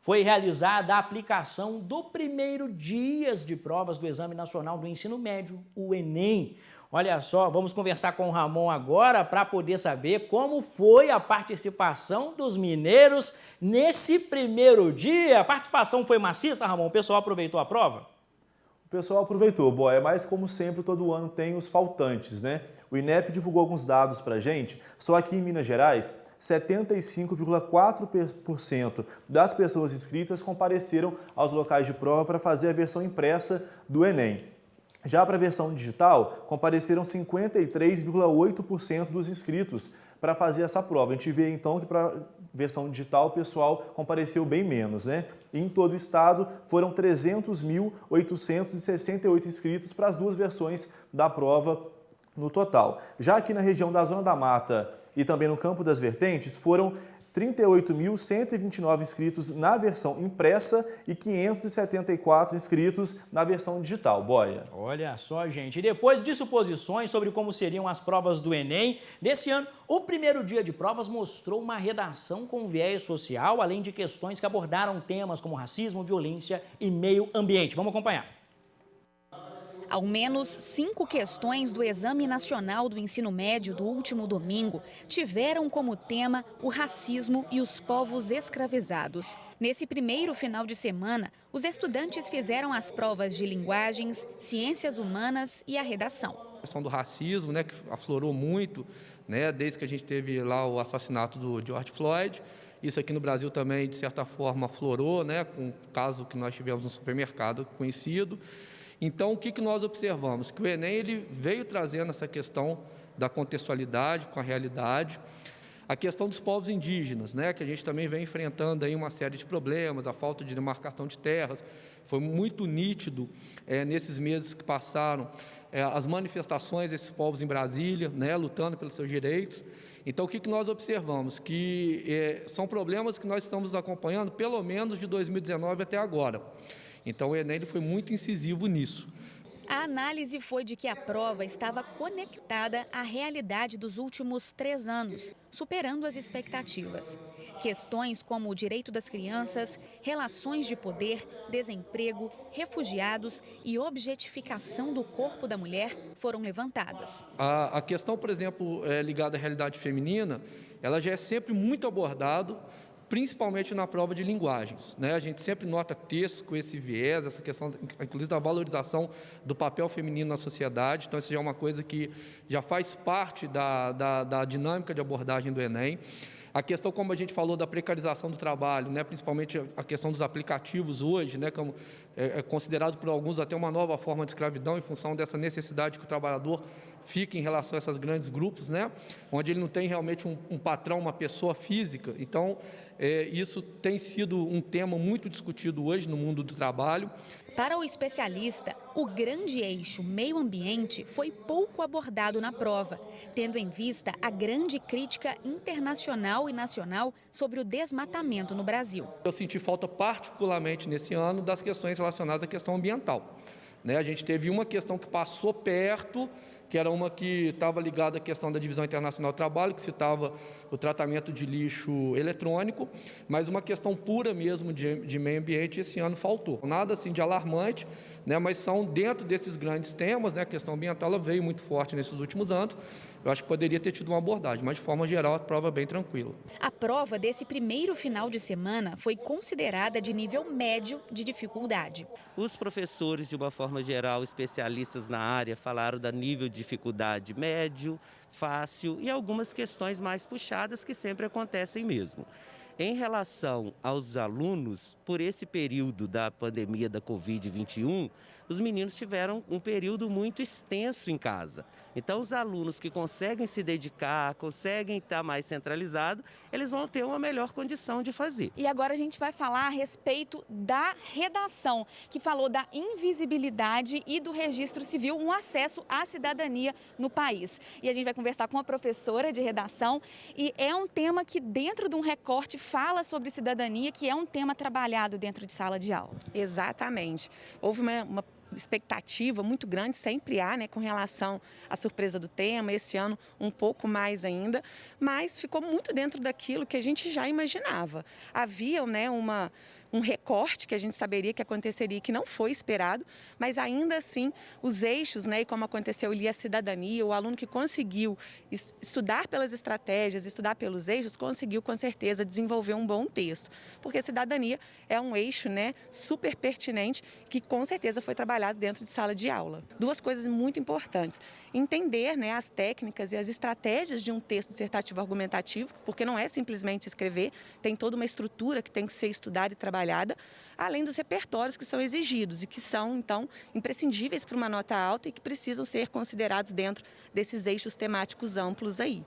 foi realizada a aplicação do primeiro dias de provas do Exame Nacional do Ensino Médio, o Enem. Olha só, vamos conversar com o Ramon agora para poder saber como foi a participação dos mineiros nesse primeiro dia. A participação foi maciça, Ramon? O pessoal aproveitou a prova? O pessoal aproveitou, Boia, mas como sempre, todo ano tem os faltantes, né? O INEP divulgou alguns dados para a gente, só aqui em Minas Gerais, 75,4% das pessoas inscritas compareceram aos locais de prova para fazer a versão impressa do Enem. Já para a versão digital, compareceram 53,8% dos inscritos para fazer essa prova. A gente vê então que para a versão digital o pessoal compareceu bem menos, né? E em todo o estado foram 300.868 inscritos para as duas versões da prova no total. Já aqui na região da Zona da Mata e também no Campo das Vertentes foram 38.129 inscritos na versão impressa e 574 inscritos na versão digital. Boia. Olha só, gente. E depois de suposições sobre como seriam as provas do Enem, desse ano, o primeiro dia de provas mostrou uma redação com viés social, além de questões que abordaram temas como racismo, violência e meio ambiente. Vamos acompanhar. Ao menos 5 questões do Exame Nacional do Ensino Médio do último domingo tiveram como tema o racismo e os povos escravizados. Nesse primeiro final de semana, os estudantes fizeram as provas de linguagens, ciências humanas e a redação. A questão do racismo, né, que aflorou muito, né, desde que a gente teve lá o assassinato do George Floyd. Isso aqui no Brasil também, de certa forma, aflorou, né, com o caso que nós tivemos no supermercado conhecido. Então, o que nós observamos? Que o Enem ele veio trazendo essa questão da contextualidade com a realidade, a questão dos povos indígenas, né, que a gente também vem enfrentando aí uma série de problemas, a falta de demarcação de terras, foi muito nítido nesses meses que passaram, as manifestações desses povos em Brasília, né, lutando pelos seus direitos. Então, o que nós observamos? Que são problemas que nós estamos acompanhando pelo menos de 2019 até agora. Então, o Enem ele foi muito incisivo nisso. A análise foi de que a prova estava conectada à realidade dos últimos 3 anos, superando as expectativas. Questões como o direito das crianças, relações de poder, desemprego, refugiados e objetificação do corpo da mulher foram levantadas. A questão, por exemplo, ligada à realidade feminina, ela já é sempre muito abordado, principalmente na prova de linguagens, né? A gente sempre nota textos com esse viés, essa questão, inclusive, da valorização do papel feminino na sociedade. Então, isso já é uma coisa que já faz parte da dinâmica de abordagem do Enem. A questão, como a gente falou, da precarização do trabalho, né? Principalmente a questão dos aplicativos hoje, né? Como é considerado por alguns até uma nova forma de escravidão em função dessa necessidade que o trabalhador fica em relação a esses grandes grupos, né? Onde ele não tem realmente um patrão, uma pessoa física. Então, isso tem sido um tema muito discutido hoje no mundo do trabalho. Para o especialista, o grande eixo meio ambiente foi pouco abordado na prova, tendo em vista a grande crítica internacional e nacional sobre o desmatamento no Brasil. Eu senti falta particularmente nesse ano das questões relacionadas à questão ambiental, né? A gente teve uma questão que passou perto, que era uma que estava ligada à questão da Divisão Internacional do Trabalho, que citava o tratamento de lixo eletrônico, mas uma questão pura mesmo de meio ambiente esse ano faltou. Nada assim de alarmante, né, mas são dentro desses grandes temas, né, a questão ambiental ela veio muito forte nesses últimos anos. Eu acho que poderia ter tido uma abordagem, mas de forma geral a prova é bem tranquila. A prova desse primeiro final de semana foi considerada de nível médio de dificuldade. Os professores, de uma forma geral, especialistas na área, falaram da nível de dificuldade médio, fácil e algumas questões mais puxadas que sempre acontecem mesmo. Em relação aos alunos, por esse período da pandemia da Covid-21, os meninos tiveram um período muito extenso em casa. Então, os alunos que conseguem se dedicar, conseguem estar mais centralizados, eles vão ter uma melhor condição de fazer. E agora a gente vai falar a respeito da redação, que falou da invisibilidade e do registro civil, um acesso à cidadania no país. E a gente vai conversar com a professora de redação e é um tema que dentro de um recorte fala sobre cidadania, que é um tema trabalhado dentro de sala de aula. Exatamente. Houve uma expectativa muito grande, sempre há, né, com relação à surpresa do tema, esse ano um pouco mais ainda, mas ficou muito dentro daquilo que a gente já imaginava. Havia, né, uma um recorte que a gente saberia que aconteceria, que não foi esperado, mas ainda assim os eixos, né, e como aconteceu ali a cidadania, o aluno que conseguiu estudar pelas estratégias, estudar pelos eixos, conseguiu com certeza desenvolver um bom texto, porque cidadania é um eixo, né, super pertinente que com certeza foi trabalhado dentro de sala de aula. Duas coisas muito importantes: entender, né, as técnicas e as estratégias de um texto dissertativo argumentativo, porque não é simplesmente escrever, tem toda uma estrutura que tem que ser estudada e trabalhada, além dos repertórios que são exigidos e que são, então, imprescindíveis para uma nota alta e que precisam ser considerados dentro desses eixos temáticos amplos aí.